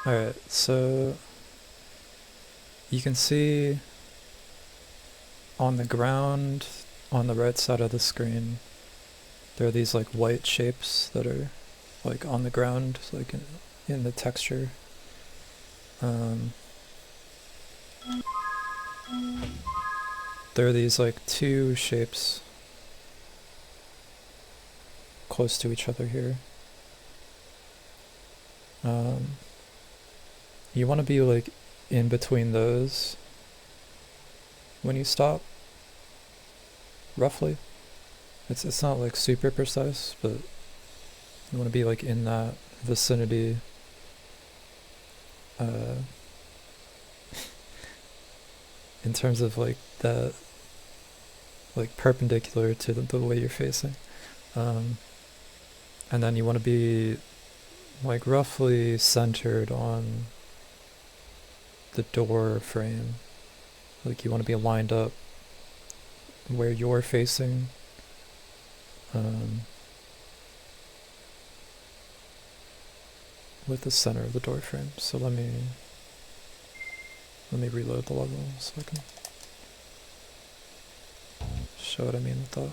Alright, so you can see on the ground on the right side of the screen there are these like white shapes that are like on the ground, like in the texture. There are these like two shapes close to each other here. You want to be like in between those when you stop, roughly. It's not like super precise, but you want to be like in that vicinity. In terms of like that, like perpendicular to the way you're facing. And then you want to be like roughly centered on the door frame. Like you want to be lined up where you're facing. With the center of the door frame. So let me reload the level so I can show what I mean with that.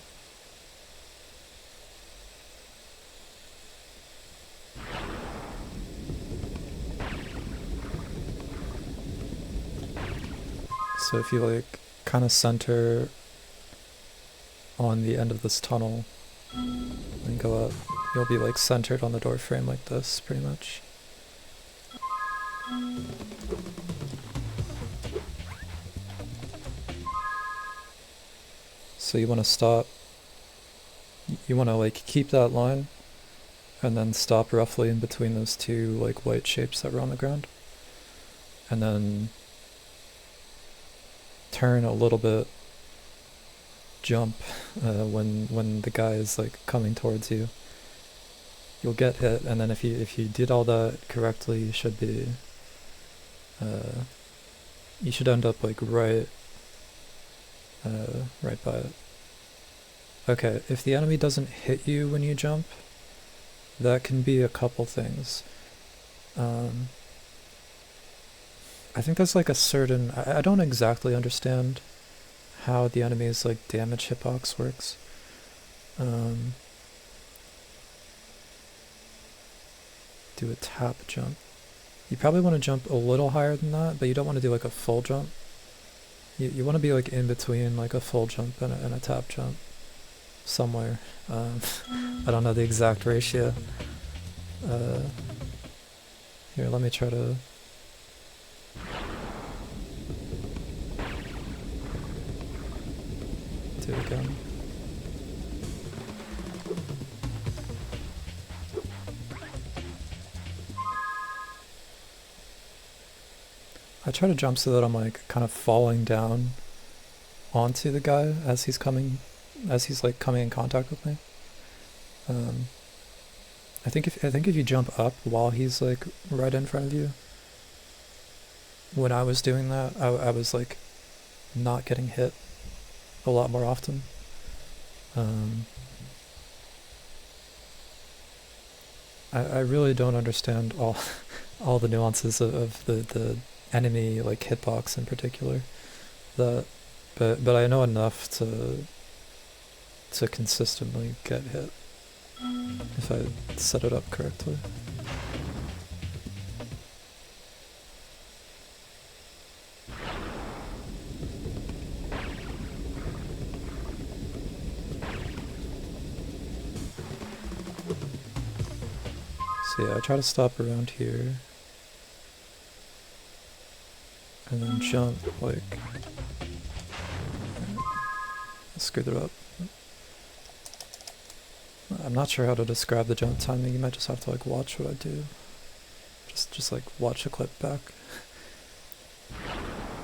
So if you like kind of center on the end of this tunnel and go up, you'll be like centered on the door frame like this, pretty much. So you want to stop, you want to like keep that line and then stop roughly in between those two like white shapes that were on the ground. And then turn a little bit, jump when the guy is like coming towards you. You'll get hit, and then if you did all that correctly, you should be you should end up like right by it. Okay, if the enemy doesn't hit you when you jump, that can be a couple things. I think there's like a certain, I don't exactly understand how the enemy's like damage hitbox works. Do a tap jump. You probably want to jump a little higher than that, but you don't want to do like a full jump. You want to be like in between like a full jump and a tap jump somewhere. I don't know the exact ratio. Here, let me try to do it again. I try to jump so that I'm like kind of falling down onto the guy as he's like coming in contact with me. I think if you jump up while he's like right in front of you, when I was doing that, I was like not getting hit a lot more often. I really don't understand all the nuances of the enemy like hitbox in particular. But I know enough to consistently get hit if I set it up correctly. So yeah, I try to stop around here and then jump like, I screwed it up. I'm not sure how to describe the jump timing. You might just have to like watch what I do. Just like watch a clip back.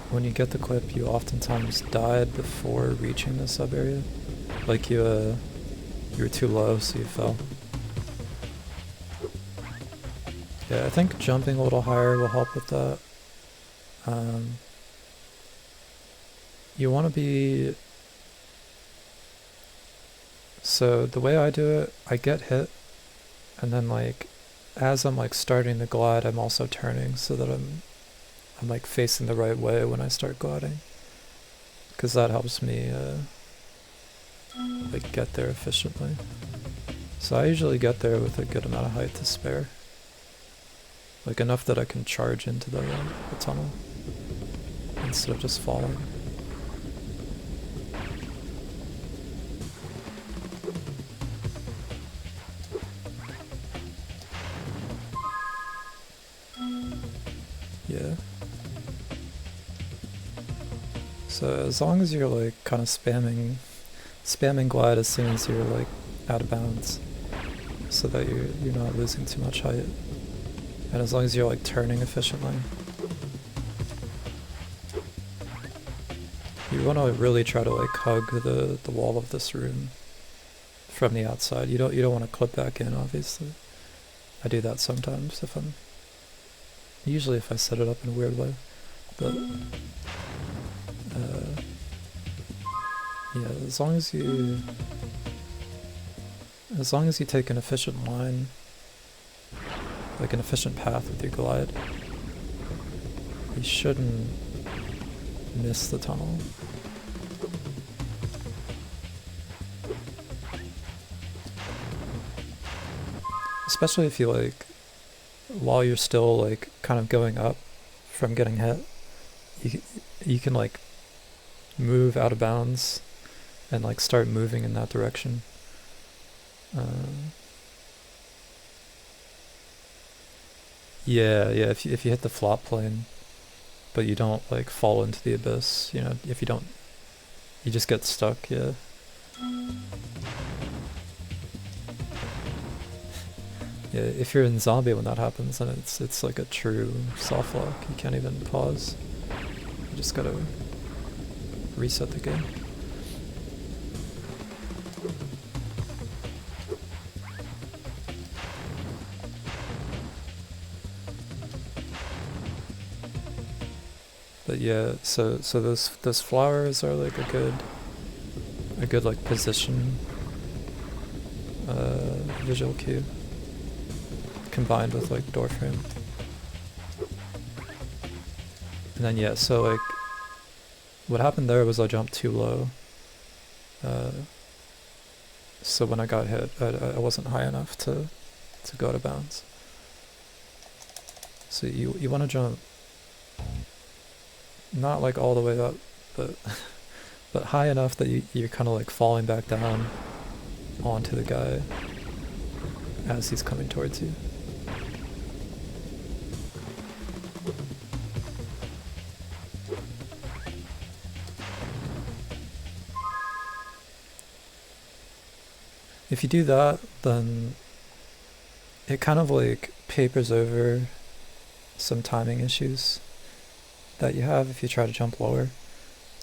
When you get the clip, you oftentimes died before reaching the sub area. Like you were too low, so you fell. Yeah, I think jumping a little higher will help with that. You want to be... So the way I do it, I get hit, and then like as I'm like starting to glide, I'm also turning so that I'm like facing the right way when I start gliding, because that helps me like get there efficiently. So I usually get there with a good amount of height to spare, like enough that I can charge into the tunnel instead of just falling. Yeah. So as long as you're like kind of spamming glide as soon as you're like out of bounds, so that you're not losing too much height, and as long as you're like turning efficiently, you want to really try to like hug the wall of this room from the outside. You don't want to clip back in, obviously. I do that sometimes usually if I set it up in a weird way, but yeah, as long as you take an efficient line, like an efficient path with your glide, you shouldn't miss the tunnel. Especially if you like, while you're still like kind of going up from getting hit, you can like move out of bounds and like start moving in that direction. Yeah, if you hit the flop plane, but you don't like fall into the abyss, you know, if you don't, you just get stuck, yeah. Yeah, if you're in zombie when that happens, then it's like a true soft lock. You can't even pause. You just gotta reset the game. But yeah, so those flowers are like a good like position visual cue combined with like door frame. And then yeah, so like what happened there was I jumped too low. So when I got hit, I wasn't high enough to go out of bounds. So you want to jump not like all the way up, but high enough that you're kind of like falling back down onto the guy as he's coming towards you. If you do that, then it kind of like papers over some timing issues that you have if you try to jump lower.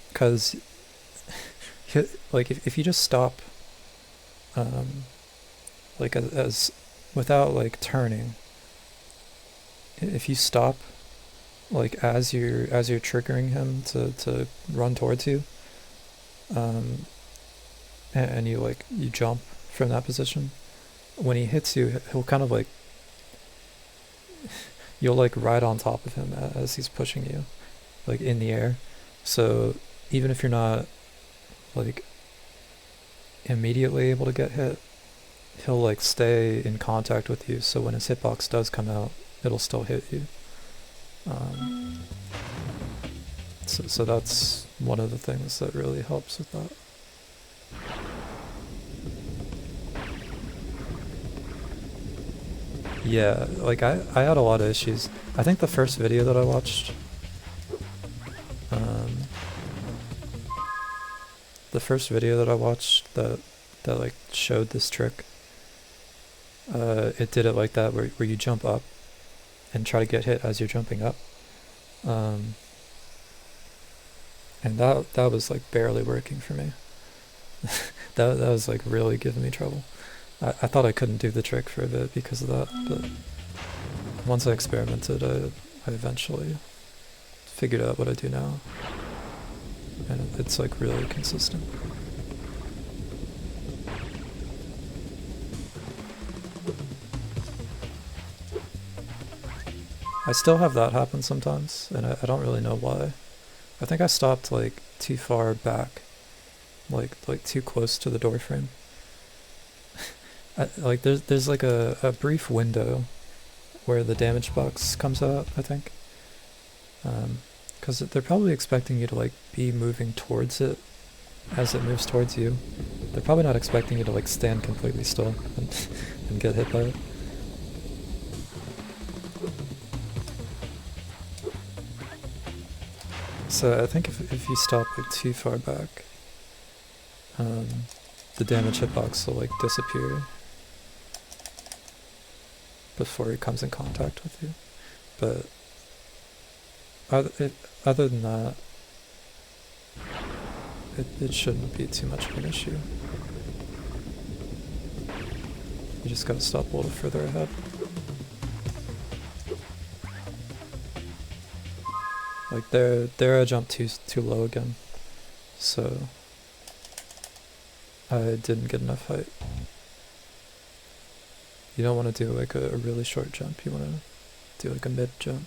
Because like if you just stop like as without like turning, if you stop like as you're triggering him to run towards you, and you jump from that position, when he hits you, he'll kind of like, you'll like ride on top of him as he's pushing you, like in the air. So even if you're not like immediately able to get hit, he'll like stay in contact with you, so when his hitbox does come out, it'll still hit you. So that's one of the things that really helps with that. Yeah, like I had a lot of issues. I think the first video that I watched, that like showed this trick, it did it like that, where you jump up and try to get hit as you're jumping up, and that was like barely working for me. that was like really giving me trouble. I thought I couldn't do the trick for a bit because of that, but once I experimented, I eventually figured out what I do now, and it's like really consistent. I still have that happen sometimes, and I don't really know why. I think I stopped like too far back, like too close to the door frame. Like there's like a brief window where the damage box comes out, I think. Because they're probably expecting you to like be moving towards it as it moves towards you. They're probably not expecting you to like stand completely still and get hit by it. So I think if you stop like too far back, the damage hitbox will like disappear before he comes in contact with you. But other than that, it shouldn't be too much of an issue. You just gotta stop a little further ahead. Like there I jumped too low again, so I didn't get enough height. You don't want to do like a really short jump, you want to do like a mid jump.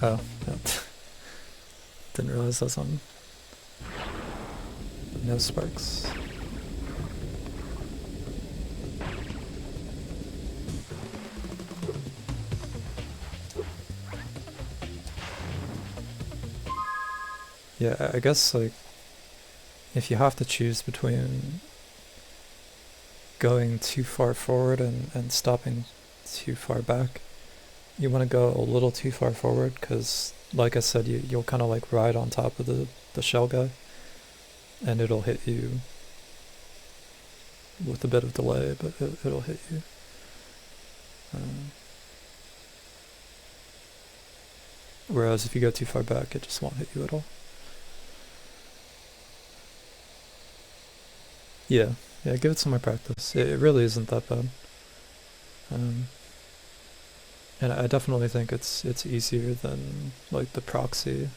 Oh, yeah. Didn't realize that's on. No sparks. Yeah, I guess like if you have to choose between going too far forward and stopping too far back, you want to go a little too far forward because, like I said, you'll kind of like ride on top of the shell guy, and it'll hit you with a bit of delay, but it'll hit you. Whereas if you go too far back, it just won't hit you at all. Yeah, give it some more practice. It really isn't that bad. And I definitely think it's easier than like the proxy